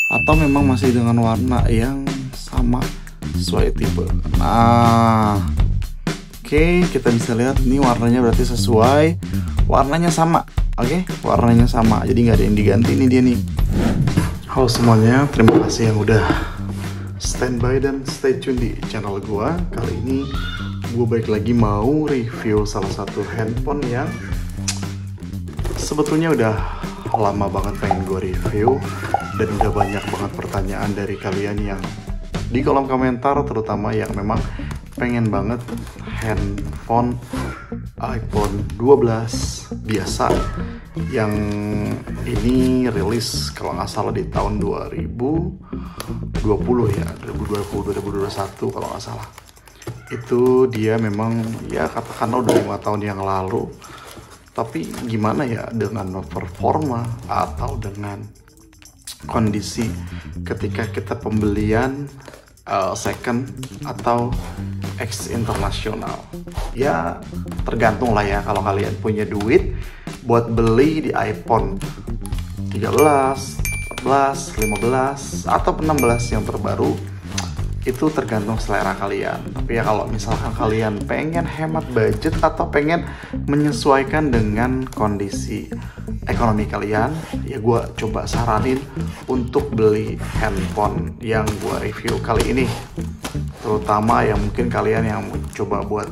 atau memang masih dengan warna yang sama sesuai tipe. Nah, oke, kita bisa lihat ini warnanya berarti sesuai, warnanya sama. Oke, warnanya sama, jadi nggak ada yang diganti. Ini dia nih. Halo semuanya, terima kasih yang udah standby dan stay tune di channel gua. Kali ini gue balik lagi mau review salah satu handphone yang sebetulnya udah lama banget pengen gue review, dan udah banyak banget pertanyaan dari kalian yang di kolom komentar, terutama yang memang pengen banget handphone iPhone 12 biasa yang ini rilis kalau nggak salah di tahun 2020 ya, 2020-2021 kalau nggak salah. Itu dia memang ya katakanlah udah 5 tahun yang lalu, tapi gimana ya dengan performa atau dengan kondisi ketika kita pembelian second atau ex internasional, ya tergantung lah ya. Kalau kalian punya duit buat beli di iPhone 13, 14, 15 atau 16 yang terbaru, itu tergantung selera kalian. Tapi ya kalau misalkan kalian pengen hemat budget atau pengen menyesuaikan dengan kondisi ekonomi kalian, ya gue coba saranin untuk beli handphone yang gue review kali ini. Terutama yang mungkin kalian yang coba buat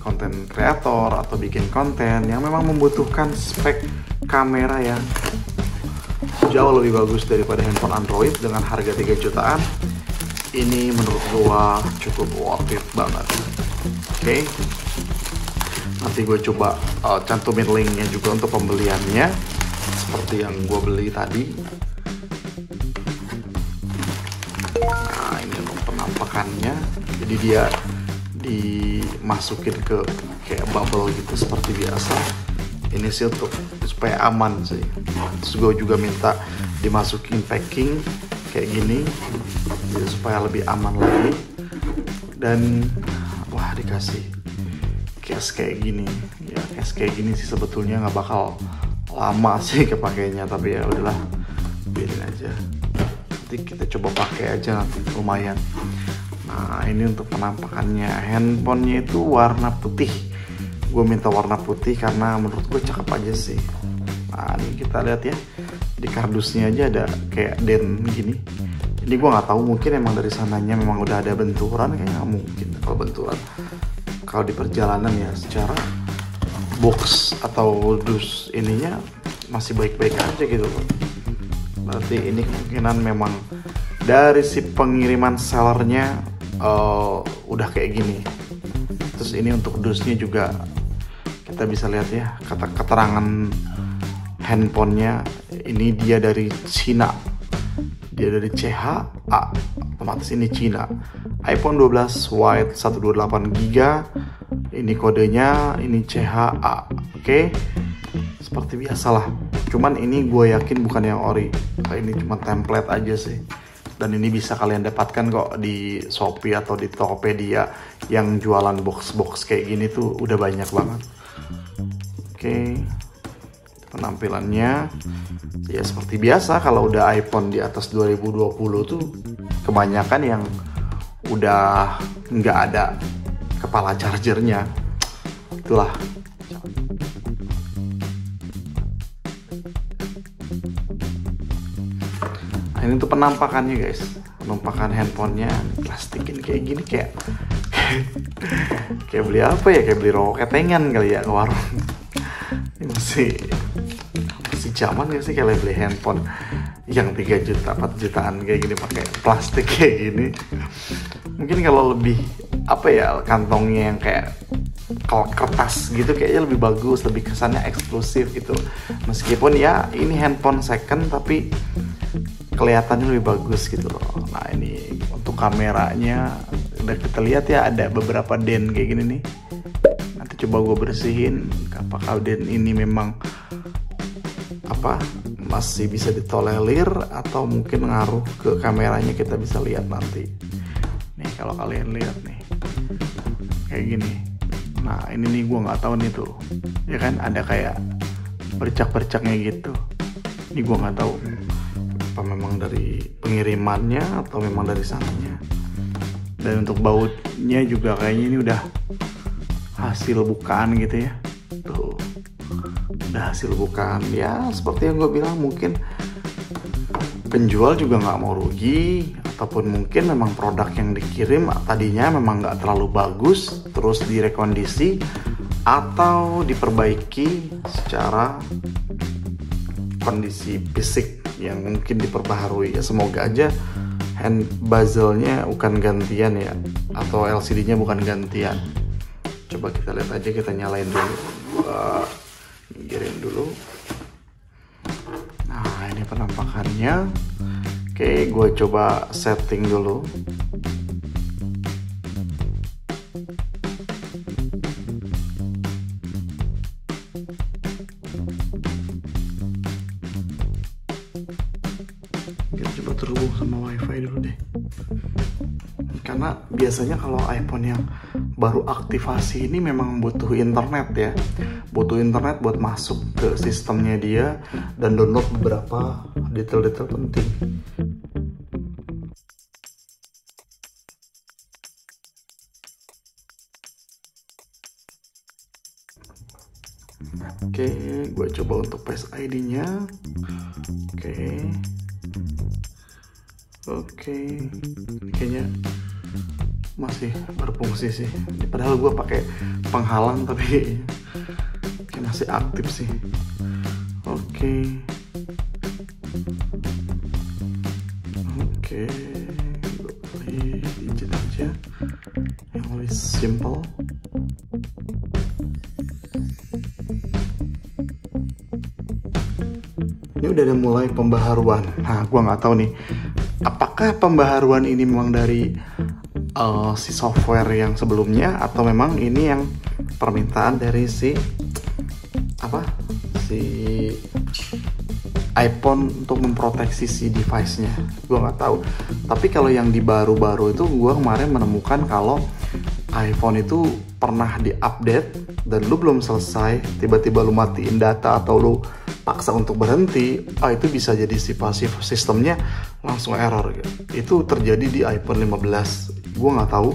konten kreator atau bikin konten yang memang membutuhkan spek kamera yang jauh lebih bagus daripada handphone Android dengan harga 3 jutaan. Ini menurut gua cukup worth it banget. Oke. Nanti gue coba cantumin linknya juga untuk pembeliannya, seperti yang gue beli tadi. Nah, ini untuk penampakannya. Jadi dia dimasukin ke kayak bubble gitu seperti biasa. Ini sih untuk supaya aman sih. Terus gue juga minta dimasukin packing kayak gini, jadi supaya lebih aman lagi. Dan wah, dikasih case kayak gini ya. Case kayak gini sih sebetulnya nggak bakal lama sih kepakainya, tapi ya udahlah, biarin aja, nanti kita coba pakai aja nanti, lumayan. Nah, ini untuk penampakannya. Handphonenya itu warna putih. Gue minta warna putih karena menurut gue cakep aja sih. Nah, ini kita lihat ya, di kardusnya aja ada kayak den gini. Ini gue nggak tahu, mungkin emang dari sananya memang udah ada benturan, kayaknya nggak mungkin kalau benturan. Kalau di perjalanan ya, secara box atau dus ininya masih baik-baik aja gitu loh. Berarti ini kemungkinan memang dari si pengiriman sellernya udah kayak gini. Terus ini untuk dusnya juga kita bisa lihat ya, keterangan handphonenya ini dia dari Cina, dia dari CHA, otomatis ini Cina. iPhone 12 White 128GB, ini kodenya, ini CHA. Oke, seperti biasalah. Cuman ini gue yakin bukan yang ori, ini cuma template aja sih. Dan ini bisa kalian dapatkan kok di Shopee atau di Tokopedia yang jualan box-box kayak gini tuh udah banyak banget. Oke, penampilannya ya seperti biasa. Kalau udah iPhone di atas 2020 tuh kebanyakan yang udah nggak ada kepala chargernya. Itulah. Nah, ini tuh penampakannya guys. Penampakan handphonenya plastikin kayak gini, kayak kayak beli apa ya, kayak beli rokok ketengan kali ya ke warung. Ini masih zaman gak sih kalau beli handphone yang 3 juta, 4 jutaan kayak gini pakai plastik kayak gini. Mungkin kalau lebih apa ya, kantongnya yang kayak kertas gitu kayaknya lebih bagus, lebih kesannya eksklusif gitu. Meskipun ya ini handphone second tapi kelihatannya lebih bagus gitu loh. Nah, ini untuk kameranya udah kita lihat ya, ada beberapa den kayak gini nih. Nanti coba gue bersihin apakah den ini memang apa masih bisa ditolerir atau mungkin ngaruh ke kameranya, kita bisa lihat nanti. Nih kalau kalian lihat nih kayak gini. Nah, ini nih gue nggak tahu nih tuh, ya kan ada kayak bercak-bercaknya gitu. Ini gue nggak tahu apa memang dari pengirimannya atau memang dari sananya. Dan untuk bautnya juga kayaknya ini udah hasil bukaan gitu ya. Tuh, udah hasil bukaan ya. Seperti yang gue bilang, mungkin penjual juga nggak mau rugi, ataupun mungkin memang produk yang dikirim tadinya memang nggak terlalu bagus, terus direkondisi atau diperbaiki secara kondisi fisik yang mungkin diperbaharui ya. Semoga aja hand bezelnya bukan gantian ya, atau LCD-nya bukan gantian. Coba kita lihat aja, kita nyalain dulu, giring dulu. Nah, ini penampakannya. Oke, gue coba setting dulu. Kita coba terhubung sama wifi dulu deh, karena biasanya kalau iPhone yang baru aktivasi ini memang butuh internet ya, butuh internet buat masuk ke sistemnya dia dan download beberapa detail-detail penting. Oke, gue coba untuk Face ID-nya. Oke, kayaknya masih berfungsi sih. Padahal gue pakai penghalang tapi kayak masih aktif sih. Oke, gue pilih digit aja yang lebih simple. Ini udah ada mulai pembaharuan. Nah, gue nggak tahu nih, apakah pembaharuan ini memang dari si software yang sebelumnya, atau memang ini yang permintaan dari si iPhone untuk memproteksi si device-nya. Gue nggak tahu. Tapi kalau yang di baru-baru itu, gue kemarin menemukan kalau iPhone itu pernah diupdate dan lu belum selesai, tiba-tiba lu matiin data atau lu paksa untuk berhenti, itu bisa jadi si pasif sistemnya langsung error gitu. Itu terjadi di iPhone 15. Gue nggak tahu,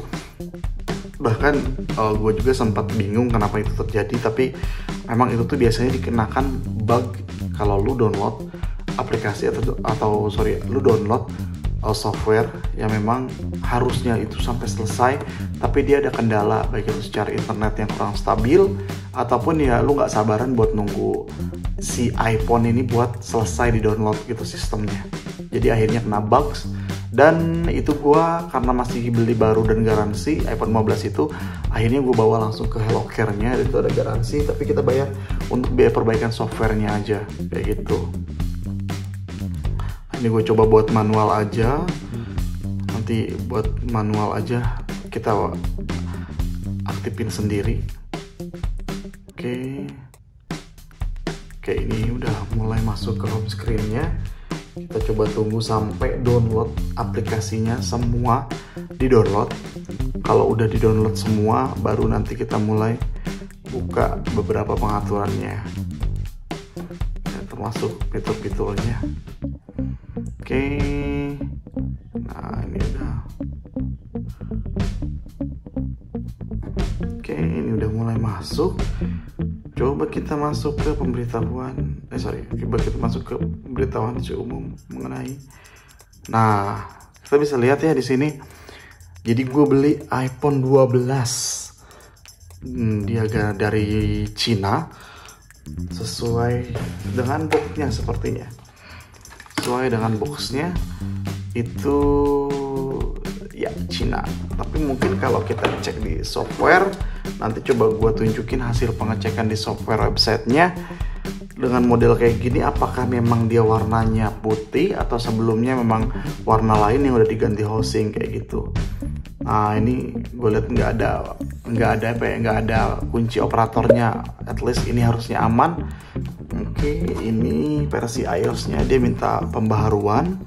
bahkan gue juga sempat bingung kenapa itu terjadi, tapi memang itu tuh biasanya dikenakan bug kalau lu download aplikasi lu download software yang memang harusnya itu sampai selesai, tapi dia ada kendala, baik itu secara internet yang kurang stabil ataupun ya lu nggak sabaran buat nunggu si iPhone ini buat selesai di download gitu sistemnya. Jadi akhirnya kena bugs, dan itu gua karena masih beli baru dan garansi iPhone 15 itu, akhirnya gue bawa langsung ke HelloCare-nya, itu ada garansi tapi kita bayar untuk biaya perbaikan softwarenya aja kayak gitu. Ini gue coba buat manual aja, nanti buat manual aja kita aktifin sendiri. Oke, ini udah mulai masuk ke home screen-nya. Kita coba tunggu sampai download aplikasinya semua di-download. Kalau udah di-download semua, baru nanti kita mulai buka beberapa pengaturannya, ya, termasuk fitur-fiturnya. Oke, nah ini udah. Oke, ini udah mulai masuk. Coba kita masuk ke pemberitahuan. Coba kita masuk ke pemberitahuan umum mengenai. Nah, kita bisa lihat ya di sini. Jadi gue beli iPhone 12. Dia dari Cina. Sesuai dengan boxnya sepertinya. Sesuai dengan boxnya itu ya Cina. Tapi mungkin kalau kita cek di software, nanti coba gue tunjukin hasil pengecekan di software websitenya dengan model kayak gini, apakah memang dia warnanya putih atau sebelumnya memang warna lain yang udah diganti housing kayak gitu. Nah ini gue lihat nggak ada kunci operatornya. At least ini harusnya aman. Oke, ini versi iOS-nya dia minta pembaharuan.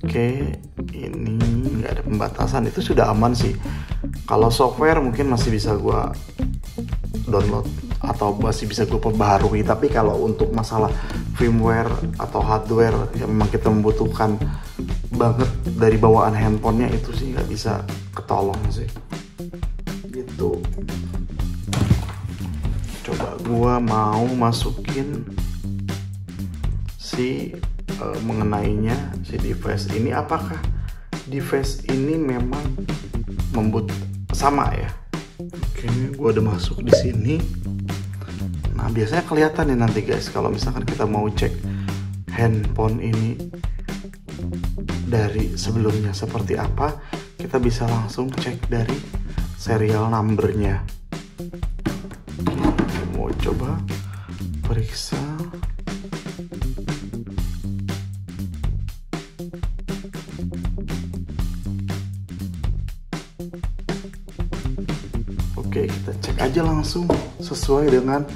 Oke, ini nggak ada pembatasan, itu sudah aman sih. Kalau software mungkin masih bisa gua download atau masih bisa gue perbaharui. Tapi kalau untuk masalah firmware atau hardware yang memang kita membutuhkan banget dari bawaan handphonenya, itu sih nggak bisa ketolong sih gitu. Coba gue mau masukin si mengenainya si device ini, apakah device ini memang sama ya. Oke, gue udah masuk di sini. Nah, biasanya kelihatan nih nanti guys, kalau misalkan kita mau cek handphone ini dari sebelumnya seperti apa, kita bisa langsung cek dari serial numbernya. Mau coba periksa. Oke, kita cek aja langsung sesuai dengan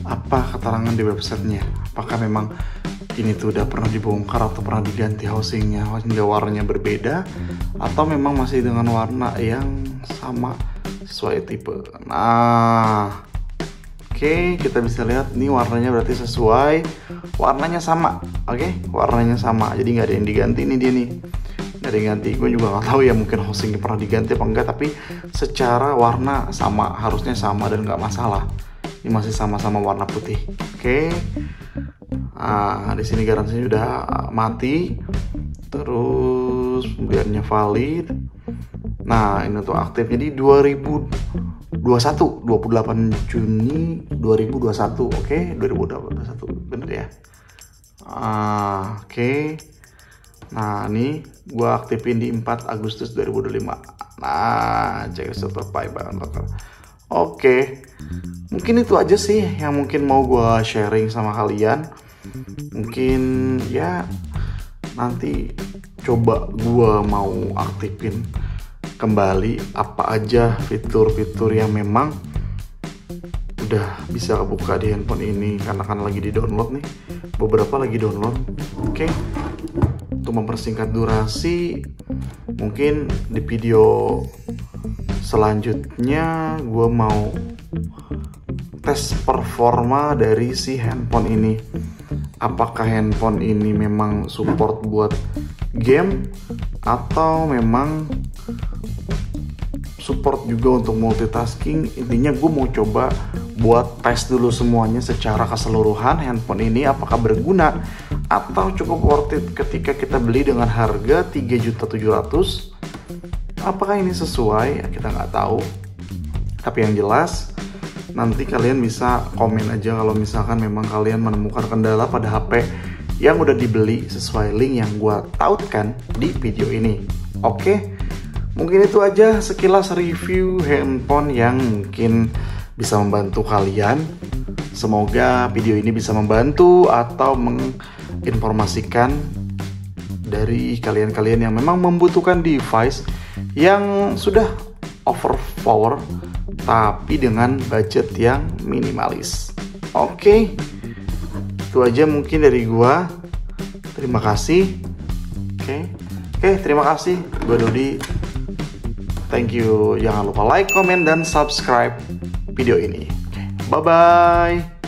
apa keterangan di websitenya. Apakah memang ini tuh udah pernah dibongkar atau pernah diganti housingnya hingga warnanya berbeda, atau memang masih dengan warna yang sama sesuai tipe. Nah, oke, kita bisa lihat nih warnanya berarti sesuai, warnanya sama. Oke, warnanya sama, jadi nggak ada yang diganti nih dia nih. Dari ganti, gue juga nggak tahu ya, mungkin hostingnya pernah diganti apa enggak, tapi secara warna sama, harusnya sama dan nggak masalah. Ini masih sama-sama warna putih. Oke. Nah, di sini garansinya udah mati. Terus kemudiannya valid. Nah, ini tuh aktif. Jadi 2021, 28 Juni 2021. Oke, 2021 bener ya. Oke. Nah, ini gue aktifin di 4 Agustus 2025. Nah, cek survive banget. Oke, mungkin itu aja sih yang mungkin mau gue sharing sama kalian. Mungkin ya nanti coba gue mau aktifin kembali apa aja fitur-fitur yang memang udah bisa kebuka di handphone ini, karena kan lagi di download nih, beberapa lagi download. Oke. Untuk mempersingkat durasi, mungkin di video selanjutnya gue mau tes performa dari si handphone ini. Apakah handphone ini memang support buat game atau memang support juga untuk multitasking. Intinya gue mau coba buat tes dulu semuanya secara keseluruhan handphone ini, apakah berguna atau cukup worth it ketika kita beli dengan harga 3.700.000. Apakah ini sesuai? Ya, kita nggak tahu. Tapi yang jelas nanti kalian bisa komen aja kalau misalkan memang kalian menemukan kendala pada HP yang udah dibeli sesuai link yang gua tautkan di video ini. Oke, mungkin itu aja sekilas review handphone yang mungkin bisa membantu kalian. Semoga video ini bisa membantu atau menginformasikan dari kalian-kalian yang memang membutuhkan device yang sudah overpower tapi dengan budget yang minimalis. Oke, itu aja mungkin dari gua. Terima kasih. Oke, terima kasih. Gua Dodi. Thank you. Jangan lupa like, comment, dan subscribe video ini. Bye-bye.